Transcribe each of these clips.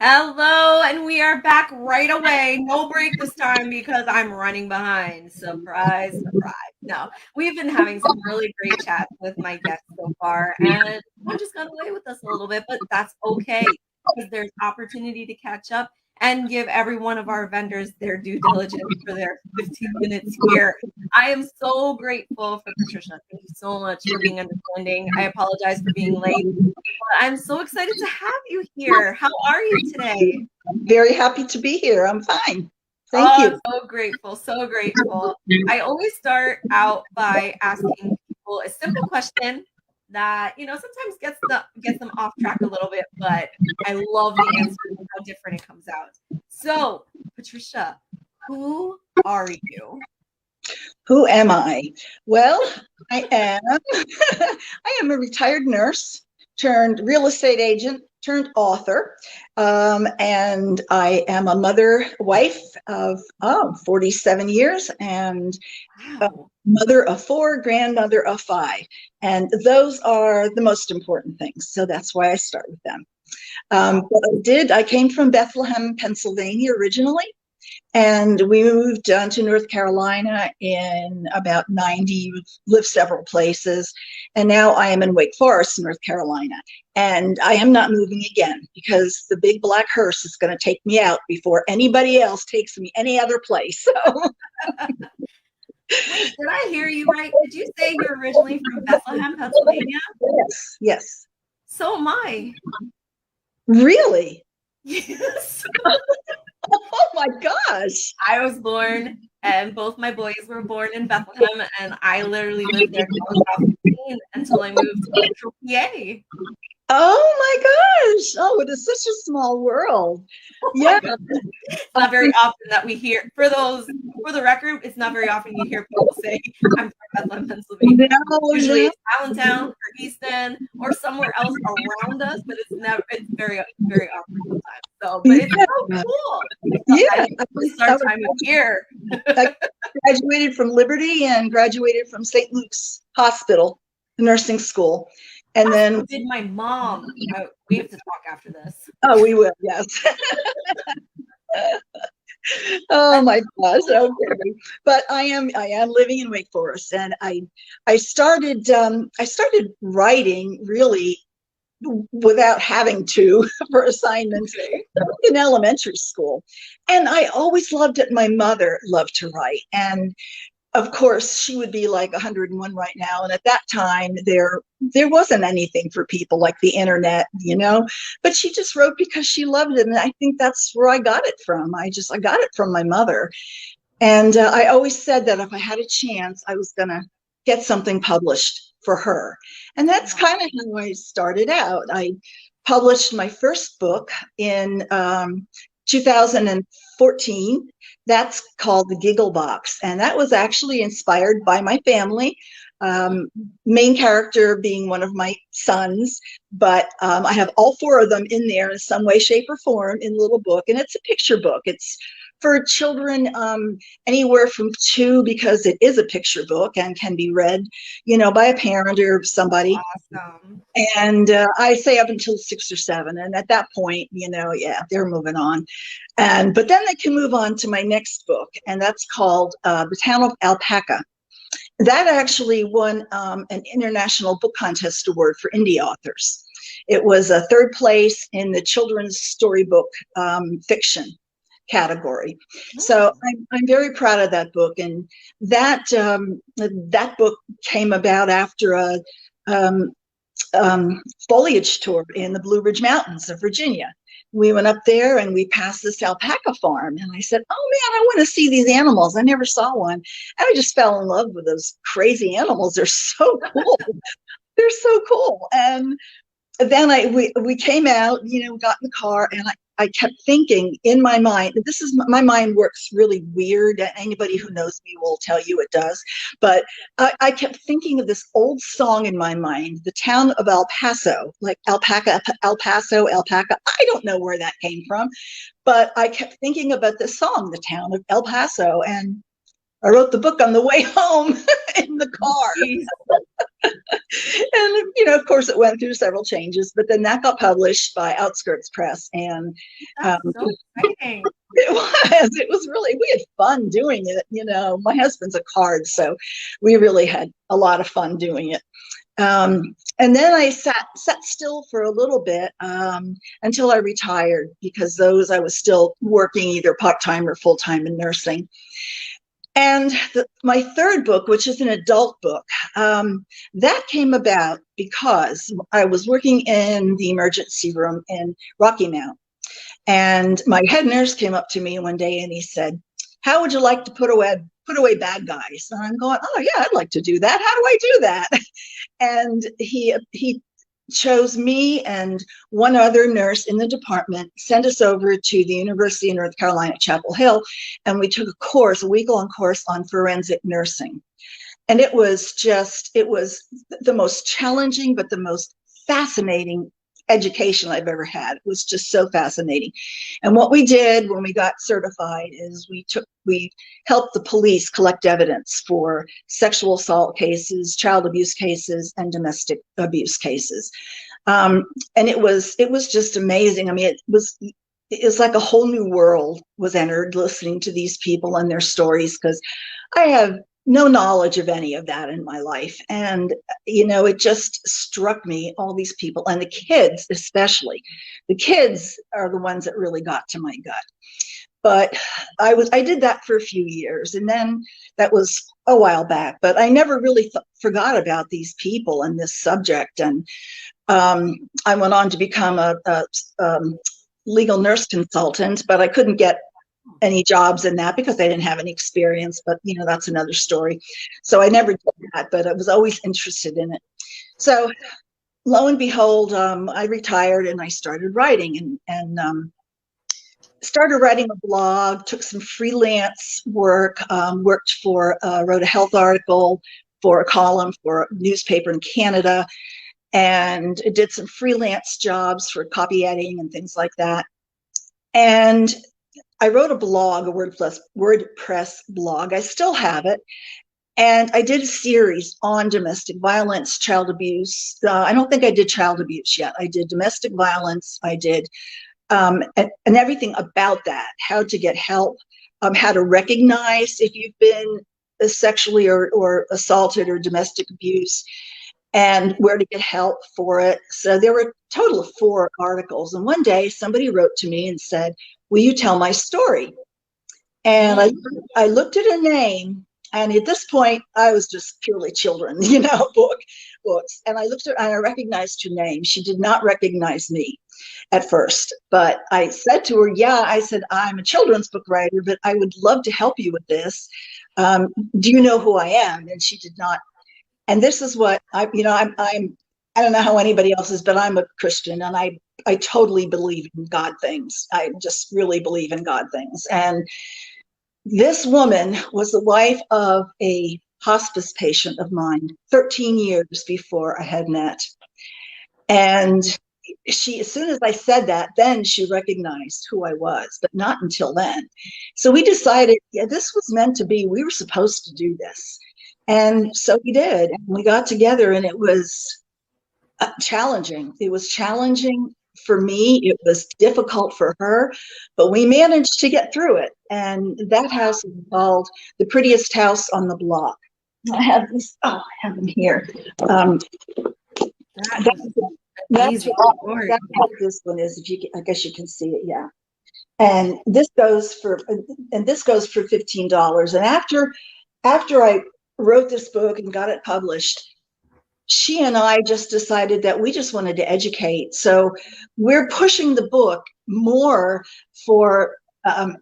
Hello, and we are back right away. No break this time because I'm running behind. Surprise, surprise. No, we've been having some really great chats with my guests so far, and one just got away with us a little bit, but that's okay because there's opportunity to catch up and give every one of our vendors their due diligence for their 15 minutes here. I am so grateful for Patricia. Thank you so much for being understanding. I apologize for being late. I'm so excited to have you here. How are you today? Very happy to be here. I'm fine. Thank you. I'm so grateful. So grateful. I always start out by asking people a simple question that, sometimes gets them off track a little bit, but I love the answer and how different it comes out. So, Patricia, who are you? Who am I? Well, I am a retired nurse turned real estate agent turned author, and I am a wife of 47 years, and mother of 4, grandmother of 5, and those are the most important things. So that's why I start with them. I came from Bethlehem, Pennsylvania originally. And we moved to North Carolina in about 90, lived several places. And now I am in Wake Forest, North Carolina. And I am not moving again because the big black hearse is going to take me out before anybody else takes me any other place. So. Wait, did I hear you right? Did you say you're originally from Bethlehem, Pennsylvania? Yes. So am I. Really? Yes. Oh my gosh. I was born, and both my boys were born in Bethlehem, and I literally lived there until I moved to Central PA. Oh my gosh. Oh, it is such a small world. Yeah. It's not very often that we hear, for the record, it's not very often you hear people say, I'm from Bethlehem, Pennsylvania. Usually it's Allentown or Easton or somewhere else around us, but it's very, very often sometimes. So, but it's so cool. It's our time of year. I graduated from Liberty and graduated from St. Luke's Hospital, nursing school. And then did my mom. We have to talk after this. Oh, we will. Yes. Oh my gosh. Okay. But I am living in Wake Forest, and I started writing really without having to for assignments in elementary school. And I always loved it. My mother loved to write, and of course, she would be like 101 right now. And at that time, there wasn't anything for people like the internet, but she just wrote because she loved it. And I think that's where I got it from. I got it from my mother. And I always said that if I had a chance, I was going to get something published for her. And that's kind of how I started out. I published my first book in 2014. That's called The Giggle Box. And that was actually inspired by my family, main character being one of my sons. But I have all 4 of them in there in some way, shape, or form in the little book. And it's a picture book. It's for children anywhere from 2, because it is a picture book and can be read, by a parent or somebody. Awesome. And I say up until 6 or 7. And at that point, they're moving on. But then they can move on to my next book, and that's called The Town of Alpaca. That actually won an International Book Contest Award for indie authors. It was a 3rd place in the children's storybook fiction category. So I'm very proud of that book. And that book came about after a foliage tour in the Blue Ridge Mountains of Virginia. We went up there and we passed this alpaca farm, and I said, oh man, I want to see these animals. I never saw one. And I just fell in love with those crazy animals. They're so cool. They're so cool. And then we came out, got in the car, and I kept thinking in my mind, my mind works really weird. Anybody who knows me will tell you it does. But I kept thinking of this old song in my mind, The Town of El Paso, like alpaca, El Paso, alpaca. I don't know where that came from, but I kept thinking about this song, The Town of El Paso. And I wrote the book on the way home in the car. And, of course, it went through several changes, but then that got published by Outskirts Press. And That's so exciting. it was really, we had fun doing it. My husband's a card, so we really had a lot of fun doing it. And then I sat still for a little bit until I retired, because I was still working either part-time or full-time in nursing. And my third book, which is an adult book, that came about because I was working in the emergency room in Rocky Mount. And my head nurse came up to me one day and he said, "How would you like to put away bad guys?" And I'm going, "Oh yeah, I'd like to do that. How do I do that?" And he chose me and one other nurse in the department, sent us over to the University of North Carolina, Chapel Hill, and we took a week-long course on forensic nursing. And it was the most challenging, but the most fascinating education I've ever had. It was just so fascinating. And what we did when we got certified is we helped the police collect evidence for sexual assault cases, child abuse cases, and domestic abuse cases. And it was just amazing. I mean, it was like a whole new world was entered listening to these people and their stories, because I have no knowledge of any of that in my life. And, it just struck me, all these people, and the kids especially. The kids are the ones that really got to my gut. But I did that for a few years, and then that was a while back, but I never really forgot about these people and this subject. And I went on to become a legal nurse consultant, but I couldn't get any jobs in that because I didn't have any experience, but that's another story. So I never did that, but I was always interested in it. So lo and behold, I retired and I started writing and started writing a blog, took some freelance work, wrote a health article for a column for a newspaper in Canada, and did some freelance jobs for copy editing and things like that. And I wrote a blog, a WordPress blog. I still have it. And I did a series on domestic violence, child abuse. I don't think I did child abuse yet. I did domestic violence. I did and everything about that, how to get help, how to recognize if you've been sexually or assaulted or domestic abuse, and where to get help for it. So there were a total of 4 articles. And one day somebody wrote to me and said, "Will you tell my story?" And I looked at a name, and at this point I was just purely children, books. And I looked at and I recognized her name. She did not recognize me at first, but I said to her, I said, "I'm a children's book writer, but I would love to help you with this. Do you know who I am?" And she did not. And this is what I don't know how anybody else is, but I'm a Christian, and I totally believe in God things. I just really believe in God things. And this woman was the wife of a hospice patient of mine 13 years before I had met. And she, as soon as I said that, then she recognized who I was, but not until then. So we decided, this was meant to be. We were supposed to do this. And so we did. And we got together, and it was challenging. It was challenging for me. It was difficult for her, but we managed to get through it. And that house is called The Prettiest House on the Block. I have this, I have them here. That's what this one is. I guess you can see it, yeah. And this goes for $15. And after I wrote this book and got it published, she and I just decided that we just wanted to educate. So we're pushing the book more for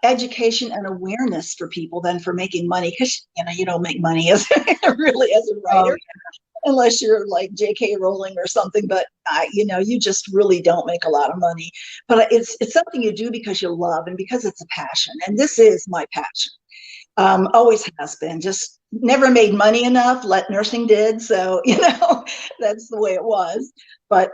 education and awareness for people than for making money, because you don't make money as really as a writer. Unless you're like J.K. Rowling or something, but you just really don't make a lot of money. But it's something you do because you love and because it's a passion. And this is my passion. Always has been. Just never made money enough. Nursing did. So that's the way it was. But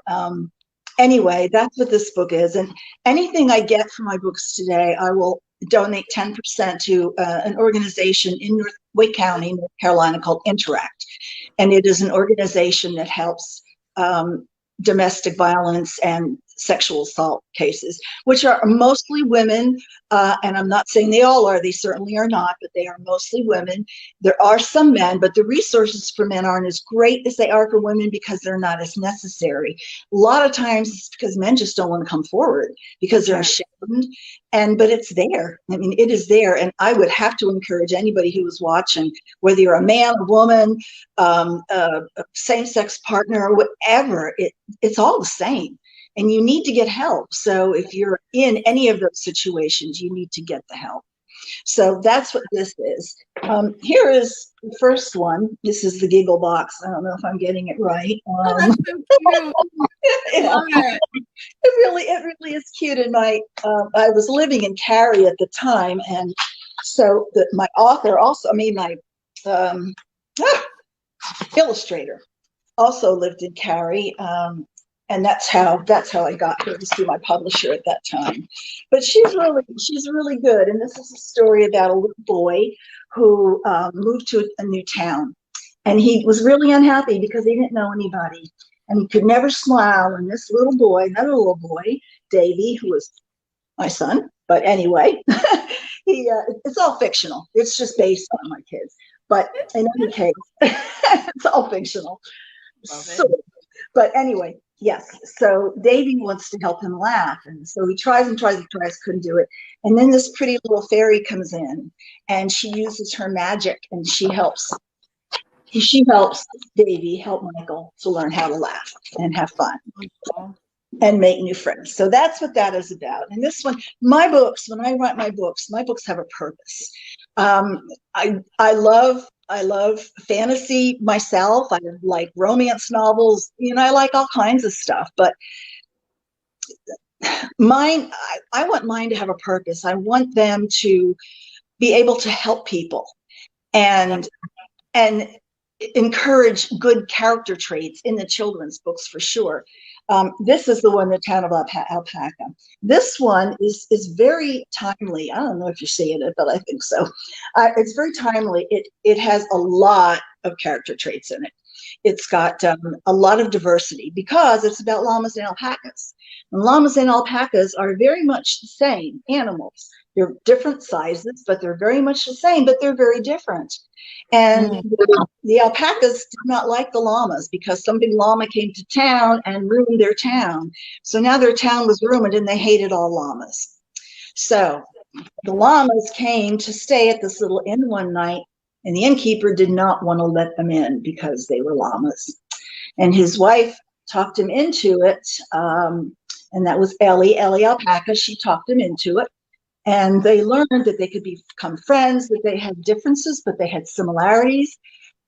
anyway, that's what this book is. And anything I get from my books today, I will donate 10% to an organization in Wake County, North Carolina, called Interact. And it is an organization that helps domestic violence and sexual assault cases, which are mostly women. And I'm not saying they all are, they certainly are not, but they are mostly women. There are some men, but the resources for men aren't as great as they are for women because they're not as necessary. A lot of times it's because men just don't want to come forward because they're ashamed. But it's there. I mean, it is there. And I would have to encourage anybody who is watching, whether you're a man, a woman, a same-sex partner, whatever, it's all the same. And you need to get help. So if you're in any of those situations, you need to get the help. So that's what this is. Here is the first one. This is the Giggle Box. I don't know if I'm getting it right. That's so cute. Yeah. It really is cute. And I was living in Cary at the time, and so my author also, my illustrator also lived in Cary. And that's how I got her, to be my publisher at that time. But she's really good. And this is a story about a little boy who moved to a new town. And he was really unhappy because he didn't know anybody. And he could never smile. And this little boy, another little boy, Davy, who was my son, but anyway, it's all fictional. It's just based on my kids. But in any case, it's all fictional. But anyway, yes. So Davy wants to help him laugh. And so he tries and tries and tries, couldn't do it. And then this pretty little fairy comes in and she uses her magic and she helps Davy help Michael to learn how to laugh and have fun and make new friends. So that's what that is about. And this one, my books, when I write my books have a purpose. I love fantasy myself. I like romance novels. I like all kinds of stuff, but mine, I want mine to have a purpose. I want them to be able to help people and encourage good character traits in the children's books for sure. This is the one, The Town of Alpaca. This one is very timely. I don't know if you're seeing it, but I think so. It's very timely. It has a lot of character traits in it. It's got a lot of diversity because it's about llamas and alpacas. And llamas and alpacas are very much the same animals. They're different sizes, but they're very much the same, but they're very different. And the alpacas did not like the llamas because some big llama came to town and ruined their town. So now their town was ruined and they hated all llamas. So the llamas came to stay at this little inn one night, and the innkeeper did not want to let them in because they were llamas. And his wife talked him into it, and that was Ellie Alpaca. She talked him into it. And they learned that they could become friends, that they had differences, but they had similarities.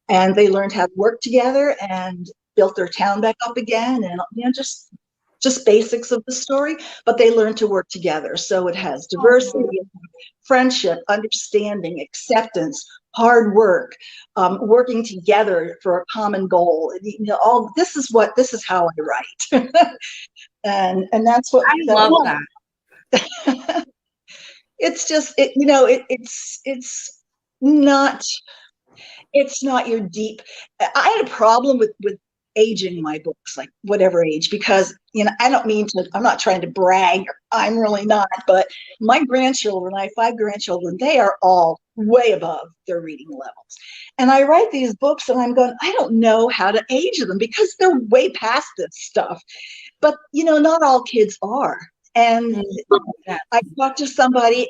And they learned how to work together and built their town back up again. And just basics of the story, but they learned to work together. So it has diversity, friendship, understanding, acceptance, hard work, working together for a common goal. All this is how I write. and that's what I love that. It's just it's not your deep. I had a problem with aging my books, like whatever age, because I'm not trying to brag, I'm really not, but my grandchildren, I have 5 grandchildren, they are all way above their reading levels. And I write these books and I'm going, I don't know how to age them because they're way past this stuff. But not all kids are. And I talked to somebody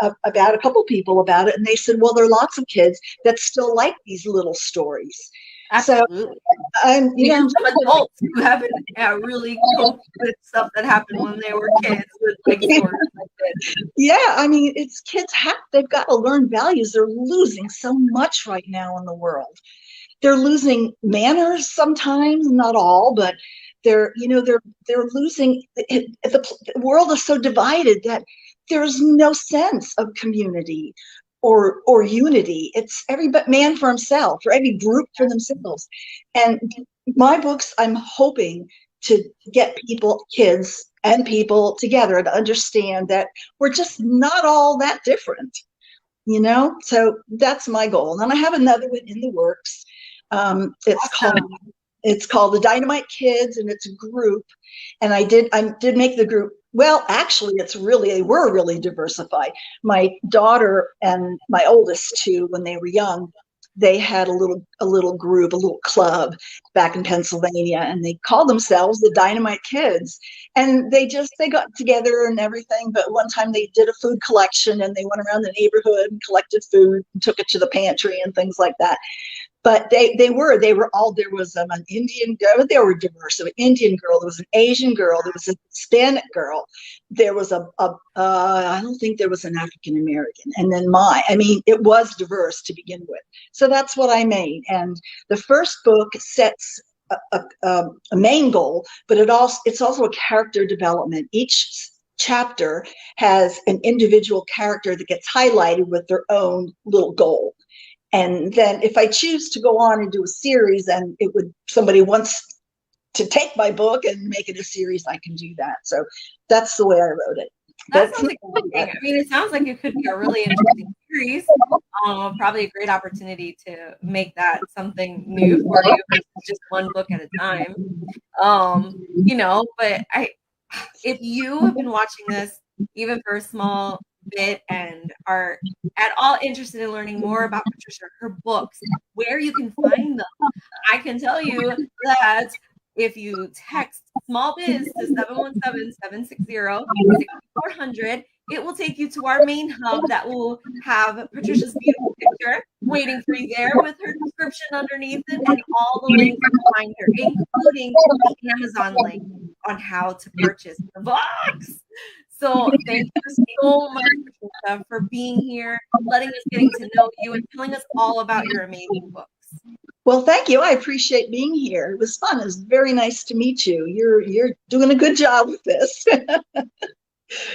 about a couple people about it, and they said, well, there are lots of kids that still like these little stories. Absolutely. So, even some adults who haven't really coped with stuff that happened when they were kids with like stories like this. Yeah, it's kids they've got to learn values. They're losing so much right now in the world. They're losing manners sometimes, not all, but they're losing. The world is so divided that there's no sense of community or unity. It's every man for himself, or every group for themselves. And my books, I'm hoping to get kids and people together to understand that we're just not all that different, you know? So that's my goal. And I have another one in the works. It's Awesome. called the Dynamite Kids, and it's a group. And I did make the group. Well, actually, they were really diversified. My daughter and my oldest two, when they were young, they had a little group, a little club back in Pennsylvania, and they called themselves the Dynamite Kids. And they got together and everything. But one time they did a food collection, and they went around the neighborhood and collected food and took it to the pantry and things like that. But they were all, there was an Indian girl, they were diverse, an Indian girl, there was an Asian girl, there was a Hispanic girl, there was I don't think there was an African American, and then it was diverse to begin with. So that's what I made. And the first book sets a main goal, but it's also a character development. Each chapter has an individual character that gets highlighted with their own little goal. And then if I choose to go on and do a series, and somebody wants to take my book and make it a series, I can do that. So that's the way I wrote it. That sounds exciting. I mean, it sounds like it could be a really interesting series. Probably a great opportunity to make that something new for you, just one book at a time. But if you have been watching this, even for a small bit, and are at all interested in learning more about Patricia, her books, where you can find them, I can tell you that if you text smallbiz to 717-760-6400, it will take you to our main hub that will have Patricia's beautiful picture waiting for you there with her description underneath it and all the links to find her, including the Amazon link on how to purchase the books. So thank you so much, Patricia, for being here, letting us getting to know you, and telling us all about your amazing books. Well, thank you. I appreciate being here. It was fun. It was very nice to meet you. You're doing a good job with this.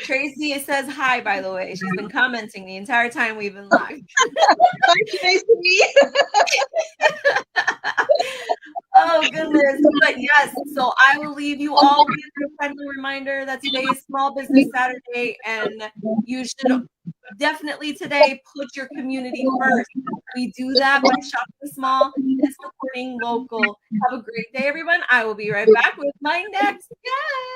Tracy says hi, by the way. She's been commenting the entire time we've been live. Hi, Tracy. Oh, goodness. But yes, so I will leave you all with a friendly reminder that today is Small Business Saturday, and you should definitely today put your community first. We do that by shopping small and supporting local. Have a great day, everyone. I will be right back with my next guest.